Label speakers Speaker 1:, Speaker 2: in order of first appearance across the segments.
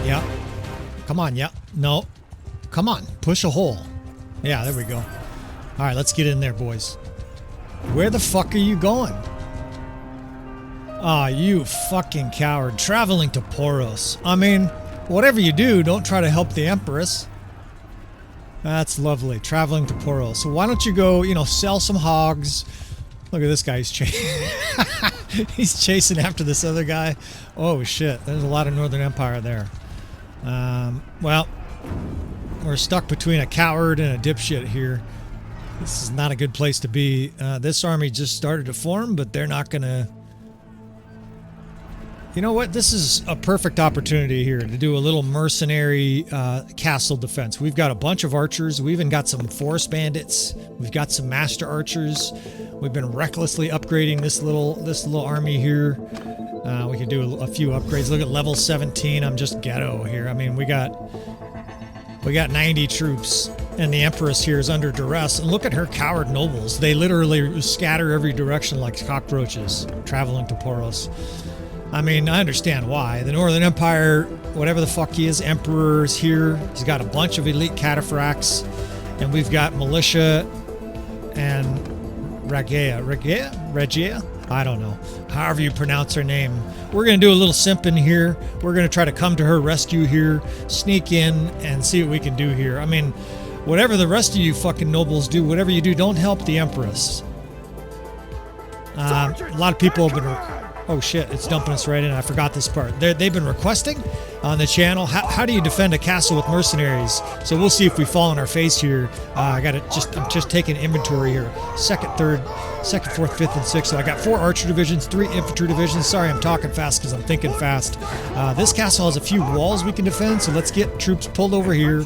Speaker 1: Yeah. Come on, yeah. No. Come on, push a hole. Yeah, there we go. All right, let's get in there, boys. Where the fuck are you going? Ah, you fucking coward. Traveling to Poros. I mean, whatever you do, don't try to help the Empress. That's lovely. Traveling to Poros. So why don't you go, you know, sell some hogs. Look at this guy. He's chasing after this other guy. Oh, shit. There's a lot of Northern Empire there. Well, we're stuck between a coward and a dipshit here. This is not a good place to be. This army just started to form, but they're not going to... You know what? This is a perfect opportunity here to do a little mercenary castle defense. We've got a bunch of archers. We even got some forest bandits. We've got some master archers. We've been recklessly upgrading this little army here. We can do a few upgrades. Look at level 17. I'm just ghetto here. I mean, we got 90 troops, and the Empress here is under duress. And look at her coward nobles. They literally scatter every direction like cockroaches traveling to Poros. I mean, I understand why. The Northern Empire, whatever the fuck he is, Emperor is here. He's got a bunch of elite cataphracts. And we've got militia and Regia? I don't know. However you pronounce her name. We're going to do a little simping here. We're going to try to come to her rescue here, sneak in, and see what we can do here. I mean, whatever the rest of you fucking nobles do, whatever you do, don't help the Empress. A lot of people have been... Oh shit, it's dumping us right in. I forgot this part. They've been requesting on the channel, how do you defend a castle with mercenaries? So we'll see if we fall on our face here. I'm just taking inventory here. Second, fourth, fifth, and sixth. So I got 4 archer divisions, 3 infantry divisions. Sorry, I'm talking fast because I'm thinking fast. This castle has a few walls we can defend, so let's get troops pulled over here.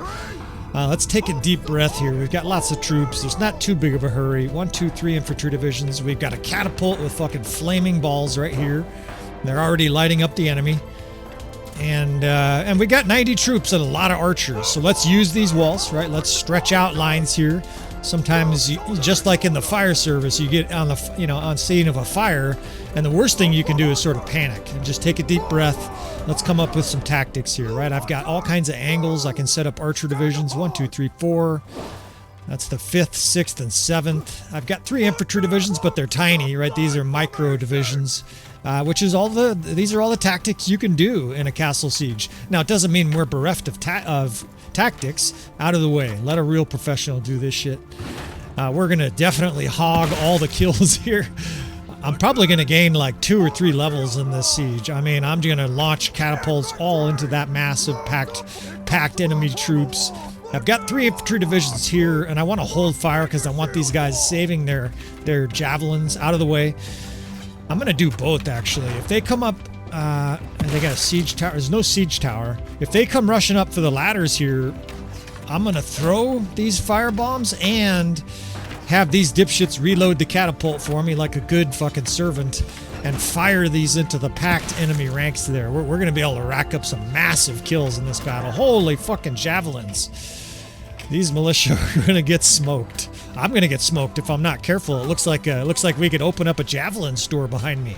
Speaker 1: Let's take a deep breath here. We've got lots of troops. There's not too big of a hurry. 1, 2, 3 infantry divisions. We've got a catapult with fucking flaming balls right here. They're already lighting up the enemy. And we got 90 troops and a lot of archers. So let's use these walls, right? Let's stretch out lines here. Sometimes, just like in the fire service, you get on the, on scene of a fire, and the worst thing you can do is sort of panic and just take a deep breath. Let's come up with some tactics here, right? I've got all kinds of angles. I can set up archer divisions, 1, 2, 3, 4. That's the 5th, 6th, and 7th. I've got 3 infantry divisions, but they're tiny, right? These are micro divisions, which is these are all the tactics you can do in a castle siege. Now, it doesn't mean we're bereft of tactics. Out of the way. Let a real professional do this shit. We're going to definitely hog all the kills here. I'm probably going to gain like 2 or 3 levels in this siege. I mean, I'm going to launch catapults all into that massive packed enemy troops. I've got 3 infantry divisions here, and I want to hold fire because I want these guys saving their javelins out of the way. I'm going to do both, actually. If they come up... and they got a siege tower. There's no siege tower. If they come rushing up for the ladders here, I'm gonna throw these fire bombs and have these dipshits reload the catapult for me like a good fucking servant and fire these into the packed enemy ranks there. We're gonna be able to rack up some massive kills in this battle. Holy fucking javelins. These militia are gonna get smoked. I'm gonna get smoked if I'm not careful. It looks like we could open up a javelin store behind me.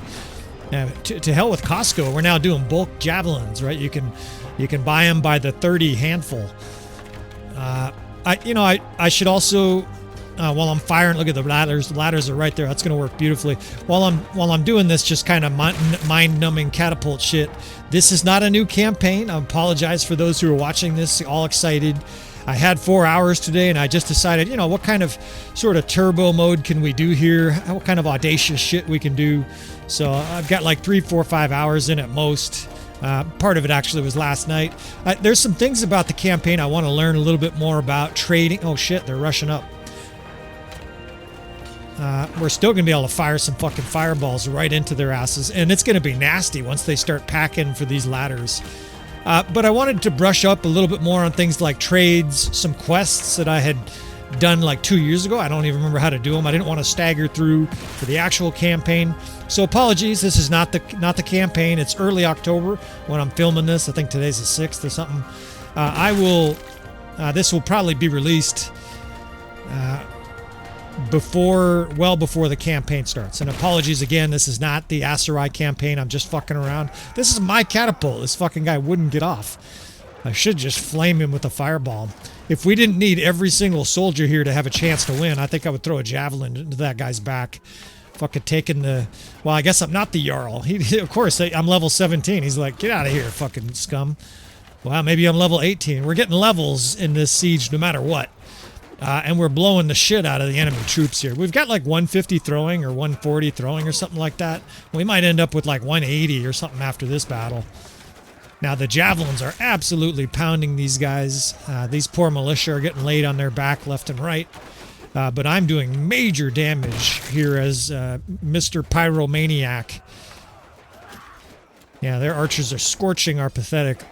Speaker 1: To hell with Costco. We're now doing bulk javelins, right? You can buy them by the 30 handful. I should also while I'm firing, look at the ladders. The ladders are right there. That's going to work beautifully. While I'm doing this just kind of mind-numbing catapult shit. This is not a new campaign. I apologize for those who are watching this all excited. I had 4 hours today, and I just decided, what kind of sort of turbo mode can we do here? What kind of audacious shit we can do? So I've got like 3, 4, 5 hours in at most. Part of it actually was last night. There's some things about the campaign I want to learn a little bit more about. Trading. Oh shit, they're rushing up. We're still going to be able to fire some fucking fireballs right into their asses, and it's going to be nasty once they start packing for these ladders. But I wanted to brush up a little bit more on things like trades, some quests that I had done like 2 years ago. I don't even remember how to do them. I didn't want to stagger through for the actual campaign. So apologies, this is not the campaign. It's early October when I'm filming this. I think today's the 6th or something. This will probably be released well before the campaign starts. And apologies again, this is not the Aserai campaign. I'm just fucking around. This is my catapult. This fucking guy wouldn't get off. I should just flame him with a fireball. If we didn't need every single soldier here to have a chance to win, I think I would throw a javelin into that guy's back. Fucking taking the... Well, I guess I'm not the Jarl. Of course, I'm level 17. He's like, get out of here, fucking scum. Well, maybe I'm level 18. We're getting levels in this siege no matter what. And we're blowing the shit out of the enemy troops here. We've got like 150 throwing or 140 throwing or something like that. We might end up with like 180 or something after this battle. Now, the javelins are absolutely pounding these guys. These poor militia are getting laid on their back left and right. But I'm doing major damage here as Mr. Pyromaniac. Yeah, their archers are scorching our pathetic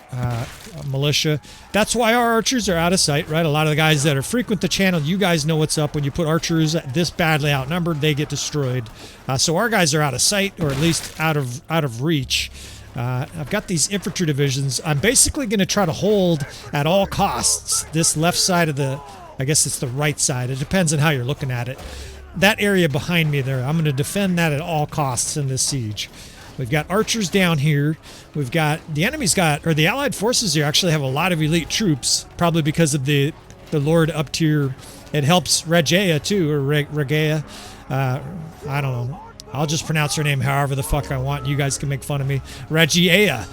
Speaker 1: militia. That's why our archers are out of sight, right? A lot of the guys that are frequent the channel, you guys know what's up. When you put archers this badly outnumbered, they get destroyed. So our guys are out of sight, or at least out of reach. I've got these infantry divisions. I'm basically going to try to hold at all costs this left side of the... I guess it's the right side. It depends on how you're looking at it. That area behind me there, I'm going to defend that at all costs in this siege. We've got archers down here. We've got... The enemy's got... Or the allied forces here actually have a lot of elite troops, probably because of the Lord Uptier. It helps Regea too, or Regea. I don't know. I'll just pronounce her name however the fuck I want. You guys can make fun of me. Regea.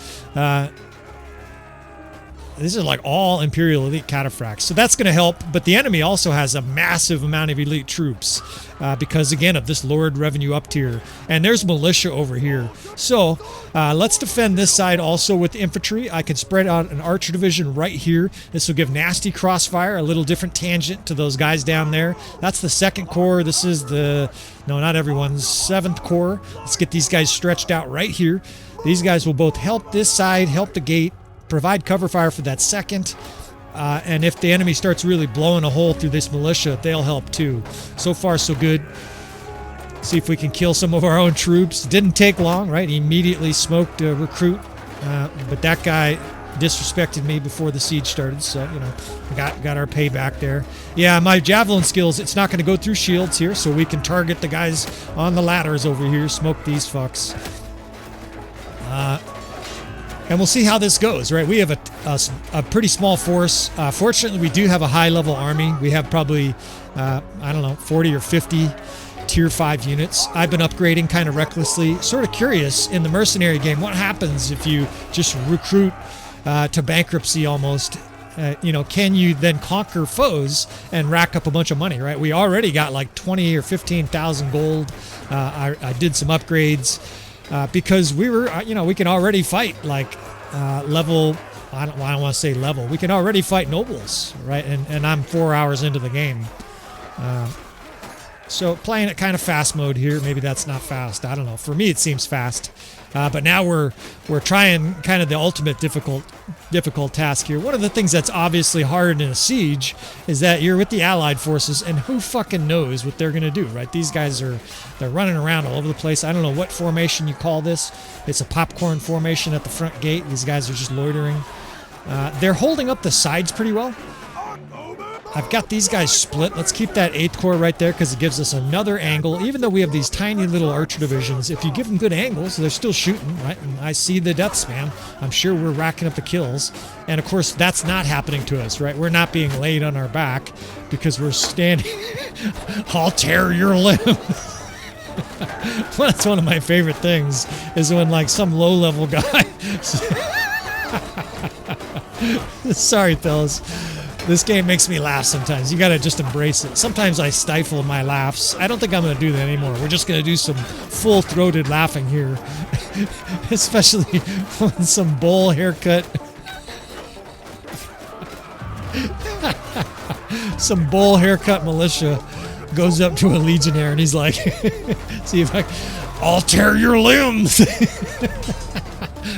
Speaker 1: These are like all Imperial Elite cataphracts. So that's going to help. But the enemy also has a massive amount of elite troops because, again, of this Lord Revenue Uptier. And there's militia over here. So let's defend this side also with infantry. I can spread out an archer division right here. This will give nasty crossfire, a little different tangent to those guys down there. That's the 2nd Corps. This is the... No, not everyone's 7th Corps. Let's get these guys stretched out right here. These guys will both help this side, help the gate, provide cover fire for that 2nd, and if the enemy starts really blowing a hole through this militia, they'll help too. So far, so good. See if we can kill some of our own troops. Didn't take long, right? He immediately smoked a recruit, but that guy disrespected me before the siege started, so, you know, got our payback there. Yeah, my javelin skills, it's not going to go through shields here, so we can target the guys on the ladders over here, smoke these fucks. And we'll see how this goes, right? We have a pretty small force. Fortunately, we do have a high-level army. We have probably, I don't know, 40 or 50 Tier 5 units. I've been upgrading kind of recklessly. Sort of curious, in the Mercenary game, what happens if you just recruit to bankruptcy almost? You know, can you then conquer foes and rack up a bunch of money, right? We already got like 20 or 15,000 gold. I did some upgrades. Because we were, you know, we can already fight like level, I don't want to say level, we can already fight nobles, right? And I'm 4 hours into the game. So playing it kind of fast mode here, maybe that's not fast, I don't know. For me, it seems fast. But now we're trying kind of the ultimate difficult task here. One of the things that's obviously hard in a siege is that you're with the allied forces, and who fucking knows what they're going to do, right? These guys they're running around all over the place. I don't know what formation you call this. It's a popcorn formation at the front gate. These guys are just loitering. They're holding up the sides pretty well. I've got these guys split. Let's keep that 8th Corps right there because it gives us another angle. Even though we have these tiny little archer divisions, if you give them good angles, they're still shooting, right? And I see the death spam. I'm sure we're racking up the kills. And of course, that's not happening to us, right? We're not being laid on our back because we're standing. I'll tear your limb. Well, that's one of my favorite things is when like some low-level guy. Sorry, fellas. This game makes me laugh sometimes. You gotta just embrace it. Sometimes I stifle my laughs. I don't think I'm gonna do that anymore. We're just gonna do some full-throated laughing here. Especially when some bowl haircut. Some bowl haircut militia goes up to a legionnaire and he's like, see if I'll tear your limbs.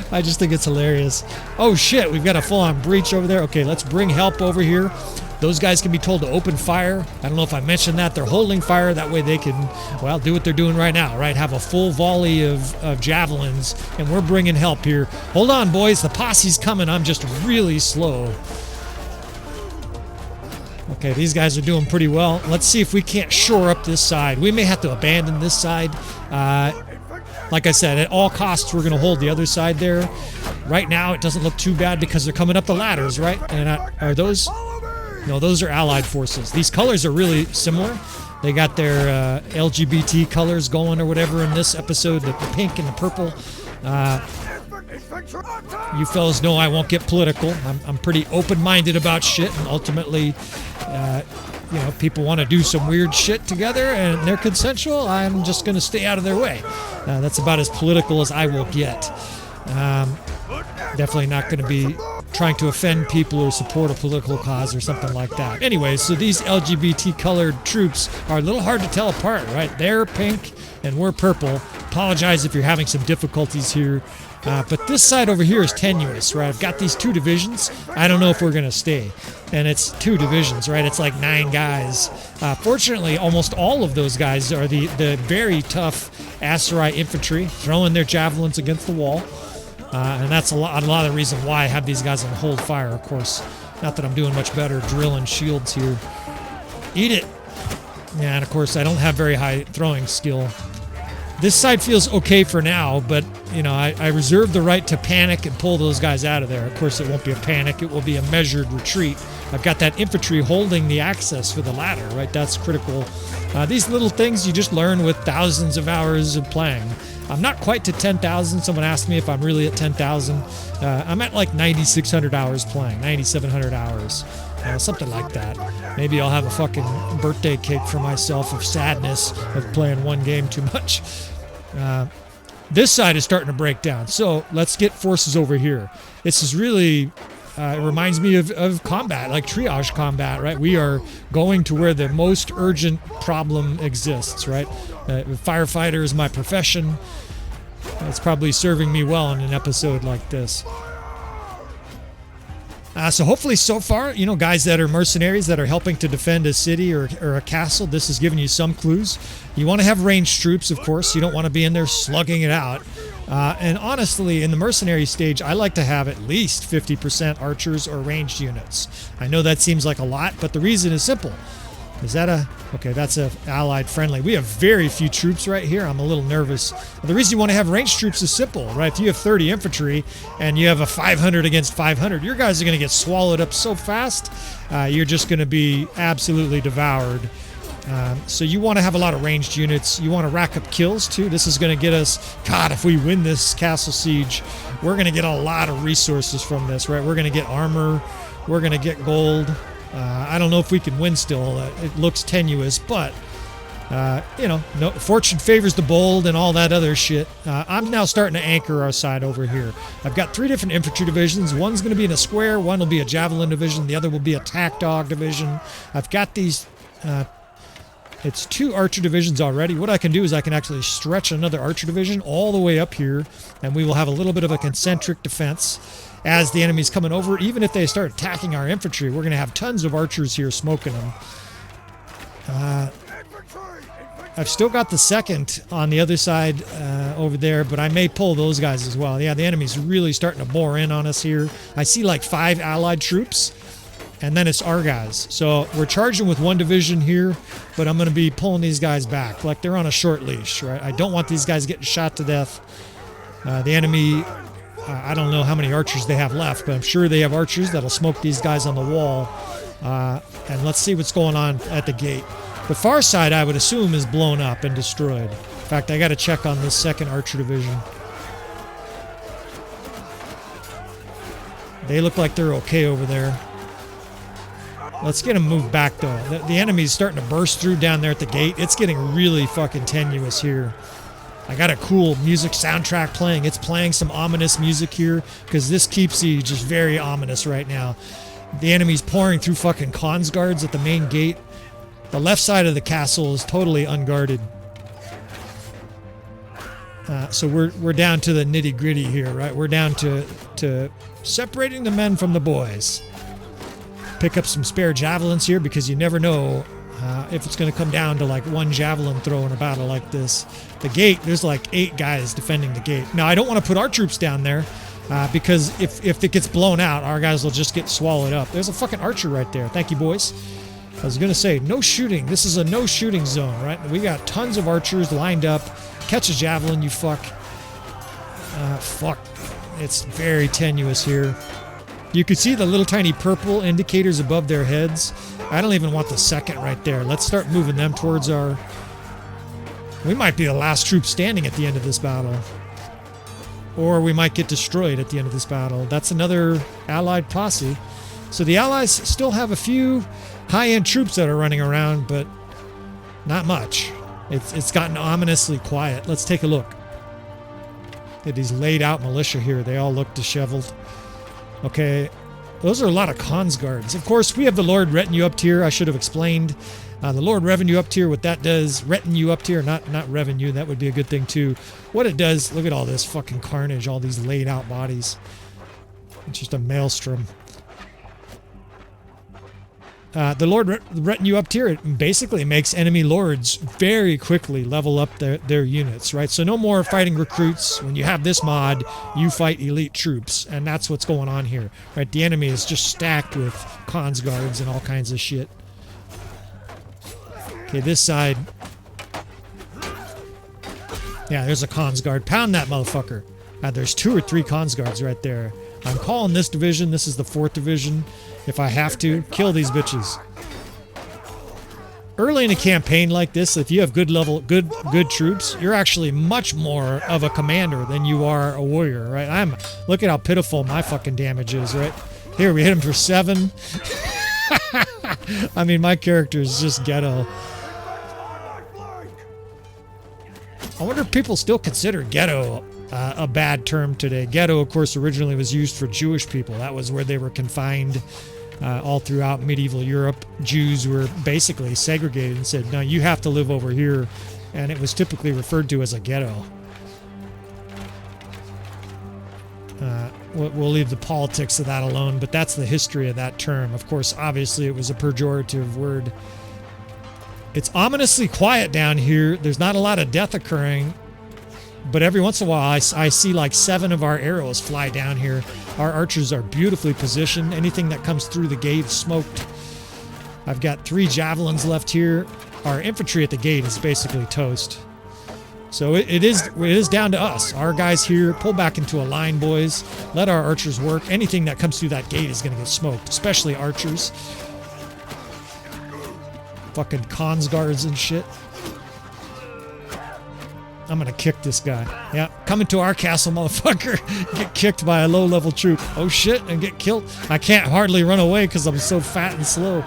Speaker 1: I just think it's hilarious. Oh shit, we've got a full-on breach over there. Okay, let's bring help over here. Those guys can be told to open fire. I don't know if I mentioned that. They're holding fire. That way they can, well, do what they're doing right now, right? Have a full volley of javelins, and we're bringing help here. Hold on, boys. The posse's coming. I'm just really slow. Okay, these guys are doing pretty well. Let's see if we can't shore up this side. We may have to abandon this side. Like I said, at all costs, we're going to hold the other side there. Right now, it doesn't look too bad because they're coming up the ladders, right? And are those... No, those are allied forces. These colors are really similar. They got their LGBT colors going or whatever in this episode, the pink and the purple. You fellas know I won't get political. I'm pretty open-minded about shit, and ultimately, you know, people want to do some weird shit together and they're consensual. I'm just going to stay out of their way. That's about as political as I will get. Definitely not going to be trying to offend people or support a political cause or something like that. Anyway, so these LGBT colored troops are a little hard to tell apart, right? They're pink and we're purple. Apologize if you're having some difficulties here. But this side over here is tenuous, right? I've got these two divisions. I don't know if we're going to stay. And it's two divisions, right? It's like 9 guys. Fortunately, almost all of those guys are the very tough Aserai infantry, throwing their javelins against the wall. And that's a lot of the reason why I have these guys on hold fire, of course. Not that I'm doing much better drilling shields here. Eat it! Yeah, and of course, I don't have very high throwing skill. This side feels okay for now, but, you know, I reserve the right to panic and pull those guys out of there. Of course, it won't be a panic. It will be a measured retreat. I've got that infantry holding the access for the ladder, right? That's critical. These little things you just learn with thousands of hours of playing. I'm not quite to 10,000. Someone asked me if I'm really at 10,000. I'm at like 9,600 hours playing, 9,700 hours. Something like that. Maybe I'll have a fucking birthday cake for myself of sadness of playing one game too much. This side is starting to break down. So let's get forces over here. This is really, it reminds me of combat, like triage combat, right? We are going to where the most urgent problem exists, right? Firefighter is my profession. It's probably serving me well in an episode like this. So hopefully so far, you know, guys that are mercenaries that are helping to defend a city or a castle, this has given you some clues. You want to have ranged troops, of course. You don't want to be in there slugging it out. And honestly, in the mercenary stage, I like to have at least 50% archers or ranged units. I know that seems like a lot, but the reason is simple. Is that a... Okay, that's a allied friendly. We have very few troops right here. I'm a little nervous. The reason you want to have ranged troops is simple, right? If you have 30 infantry and you have a 500 against 500, your guys are going to get swallowed up so fast, you're just going to be absolutely devoured. So you want to have a lot of ranged units. You want to rack up kills, too. This is going to get us... God, if we win this castle siege, we're going to get a lot of resources from this, right? We're going to get armor. We're going to get gold. I don't know if we can win still. It looks tenuous, but, you know, no, fortune favors the bold and all that other shit. I'm now starting to anchor our side over here. I've got 3 different infantry divisions. One's going to be in a square. One will be a javelin division. The other will be a tack dog division. I've got these... it's 2 archer divisions already. What I can do is I can actually stretch another archer division all the way up here, and we will have a little bit of a concentric defense as the enemy's coming over. Even if they start attacking our infantry, we're going to have tons of archers here smoking them. I've still got the 2nd on the other side over there, but I may pull those guys as well. Yeah, the enemy's really starting to bore in on us here. I see like 5 allied troops, and then it's our guys. So we're charging with 1 division here, but I'm going to be pulling these guys back. Like they're on a short leash, right? I don't want these guys getting shot to death. The enemy... I don't know how many archers they have left, but I'm sure they have archers that'll smoke these guys on the wall. And let's see what's going on at the gate. The far side, I would assume, is blown up and destroyed. In fact, I got to check on this 2nd archer division. They look like they're okay over there. Let's get them moved back, though. The enemy's starting to burst through down there at the gate. It's getting really fucking tenuous here. I got a cool music soundtrack playing. It's playing some ominous music here because this keep siege is very ominous right now. The enemy's pouring through fucking cons guards at the main gate. The left side of the castle is totally unguarded. So we're down to the nitty gritty here, right? We're down to separating the men from the boys. Pick up some spare javelins here because you never know if it's going to come down to like 1 javelin throw in a battle like this. The gate, there's like 8 guys defending the gate. Now, I don't want to put our troops down there because if it gets blown out, our guys will just get swallowed up. There's a fucking archer right there. Thank you, boys. I was going to say, no shooting. This is a no shooting zone, right? We got tons of archers lined up. Catch a javelin, you fuck. Fuck. It's very tenuous here. You can see the little tiny purple indicators above their heads. I don't even want the second right there. Let's start moving them towards our... We might be the last troop standing at the end of this battle. Or we might get destroyed at the end of this battle. That's another allied posse. So the allies still have a few high-end troops that are running around, but not much. It's gotten ominously quiet. Let's take a look. At these laid-out militia here. They all look disheveled. Okay, those are a lot of cons guards. Of course, we have the Lord Retinue Uptier. I should have explained. The Lord Revenue Uptier, what that does. Retinue Uptier, not revenue. That would be a good thing, too. What it does, look at all this fucking carnage. All these laid-out bodies. It's just a maelstrom. The Lord Retinue Uptier, it basically makes enemy lords very quickly level up their units, right? So no more fighting recruits. When you have this mod, you fight elite troops, and that's what's going on here, right? The enemy is just stacked with cons guards and all kinds of shit. Okay, this side. Yeah, there's a cons guard. Pound that motherfucker. There's 2 or 3 cons guards right there. I'm calling this division. This is the 4th division. If I have to, kill these bitches. Early in a campaign like this, if you have good troops, you're actually much more of a commander than you are a warrior, right? Look at how pitiful my fucking damage is, right? Here, we hit him for 7. I mean, my character is just ghetto. I wonder if people still consider ghetto a bad term today. Ghetto, of course, originally was used for Jewish people. That was where they were confined all throughout medieval Europe. Jews were basically segregated and said, no, you have to live over here. And it was typically referred to as a ghetto. We'll leave the politics of that alone, but that's the history of that term. Of course, obviously, it was a pejorative word. It's ominously quiet down here. There's not a lot of death occurring. But every once in a while, I see like 7 of our arrows fly down here. Our archers are beautifully positioned. Anything that comes through the gate is smoked. I've got 3 javelins left here. Our infantry at the gate is basically toast. So it is down to us. Our guys here, pull back into a line, boys. Let our archers work. Anything that comes through that gate is going to get smoked, especially archers. Fucking cons guards and shit. I'm gonna kick this guy. Yeah, coming to our castle, motherfucker. Get kicked by a low-level troop. Oh shit, and get killed. I can't hardly run away because I'm so fat and slow.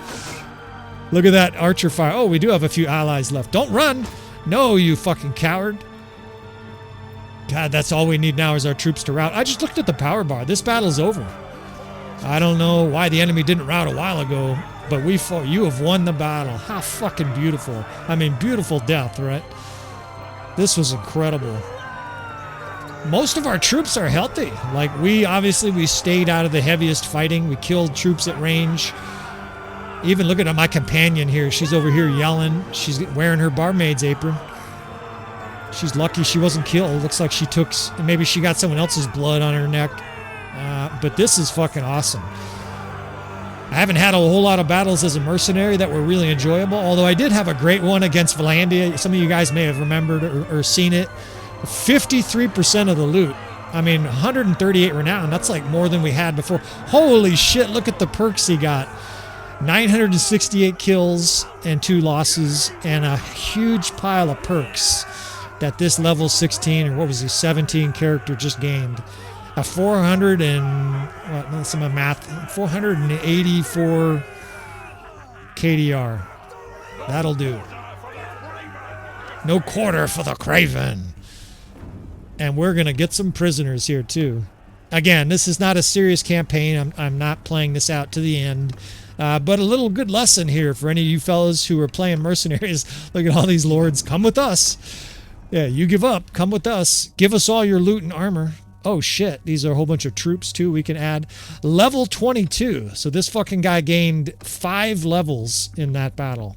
Speaker 1: Look at that archer fire. Oh, we do have a few allies left. Don't run! No, you fucking coward. God, that's all we need now is our troops to rout. I just looked at the power bar. This battle's over. I don't know why the enemy didn't rout a while ago, but we fought. You have won the battle. How fucking beautiful. I mean, beautiful death, right? This was incredible. Most of our troops are healthy. Like, we stayed out of the heaviest fighting. We killed troops at range. Even looking at my companion here. She's over here yelling. She's wearing her barmaid's apron. She's lucky she wasn't killed. Looks like she took... Maybe she got someone else's blood on her neck. But this is fucking awesome. I haven't had a whole lot of battles as a mercenary that were really enjoyable, although I did have a great one against Valandia. Some of you guys may have remembered or seen it. 53% of the loot. I mean, 138 renown. That's like more than we had before. Holy shit, look at the perks he got. 968 kills and 2 losses and a huge pile of perks that this level 16, or what was he, 17 character just gained. A 484 KDR. That'll do. No quarter for the Craven. And we're going to get some prisoners here too. Again, this is not a serious campaign. I'm not playing this out to the end. But a little good lesson here for any of you fellas who are playing mercenaries. Look at all these lords. Come with us. Yeah, you give up. Come with us. Give us all your loot and armor. Oh shit, these are a whole bunch of troops too we can add. Level 22. So this fucking guy gained 5 levels in that battle.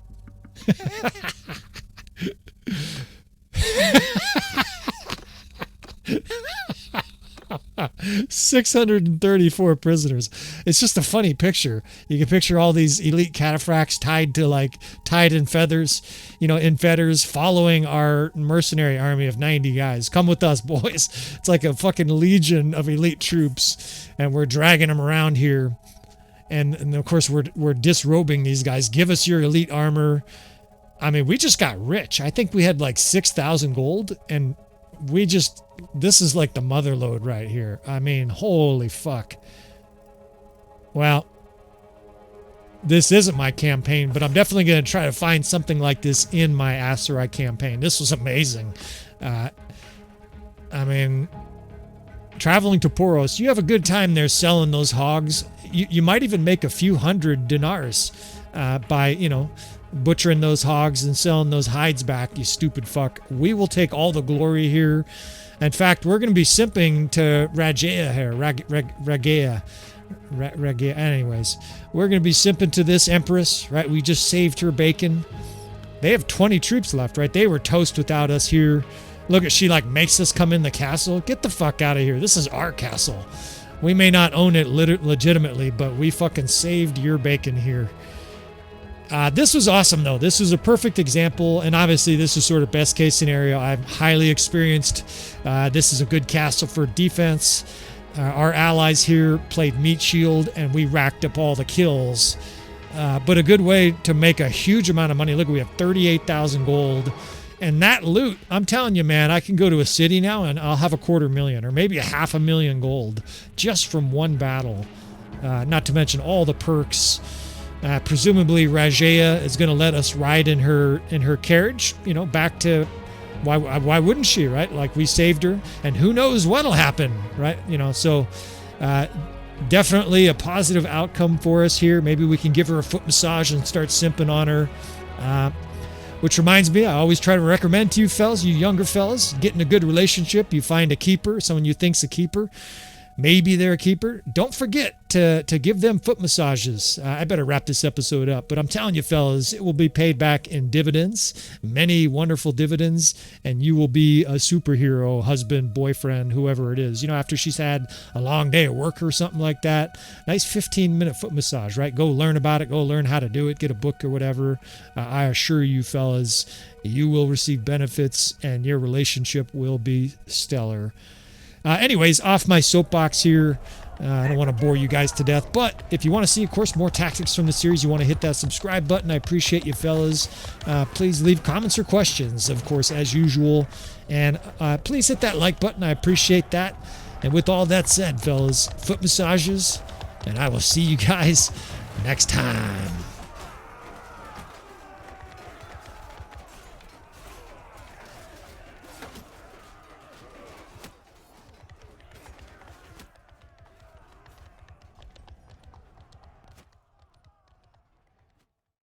Speaker 1: 634 prisoners. It's just a funny picture. You can picture all these elite cataphracts tied in feathers, in fetters, following our mercenary army of 90 guys. Come with us, boys. It's like a fucking legion of elite troops, and we're dragging them around here. And of course, we're disrobing these guys. Give us your elite armor. I mean, we just got rich. I think we had like 6,000 gold, and this is like the mother lode right here. I mean, holy fuck. Well, this isn't my campaign, but I'm definitely going to try to find something like this in my Aserai campaign. This was amazing. I mean, traveling to Poros, you have a good time there selling those hogs. You might even make a few hundred dinars by, butchering those hogs and selling those hides back, you stupid fuck. We will take all the glory here. In fact, we're going to be simping to Ragea here. Ragea. Anyways, we're going to be simping to this Empress, right? We just saved her bacon. They have 20 troops left, right? They were toast without us here. Look at, she like makes us come in the castle. Get the fuck out of here. This is our castle. We may not own it legitimately, but we fucking saved your bacon here. This was awesome, though. This was a perfect example, and obviously this is sort of best case scenario. I'm highly experienced. This is a good castle for defense. Our allies here played meat shield, and we racked up all the kills. But a good way to make a huge amount of money. Look, we have 38,000 gold. And that loot, I'm telling you, man, I can go to a city now and I'll have 250,000 or maybe 500,000 gold just from one battle. Not to mention all the perks. Presumably Ragea is going to let us ride in her carriage, back to why wouldn't she, right? Like, we saved her, and who knows what'll happen, right? So definitely a positive outcome for us here. Maybe we can give her a foot massage and start simping on her. Which reminds me, I always try to recommend to you fellas, you younger fellas, get in a good relationship. You find a keeper, someone you think's a keeper. Maybe they're a keeper. Don't forget to give them foot massages. I better wrap this episode up, but I'm telling you, fellas, it will be paid back in dividends, many wonderful dividends, and you will be a superhero, husband, boyfriend, whoever it is. After she's had a long day of work or something like that, nice 15-minute foot massage, right? Go learn about it. Go learn how to do it. Get a book or whatever. I assure you, fellas, you will receive benefits, and your relationship will be stellar. Anyways, off my soapbox here. I don't want to bore you guys to death, but if you want to see, of course, more tactics from the series, you want to hit that subscribe button. I appreciate you, fellas. Please leave comments or questions, of course, as usual. And please hit that like button. I appreciate that. And with all that said, fellas, foot massages, and I will see you guys next time.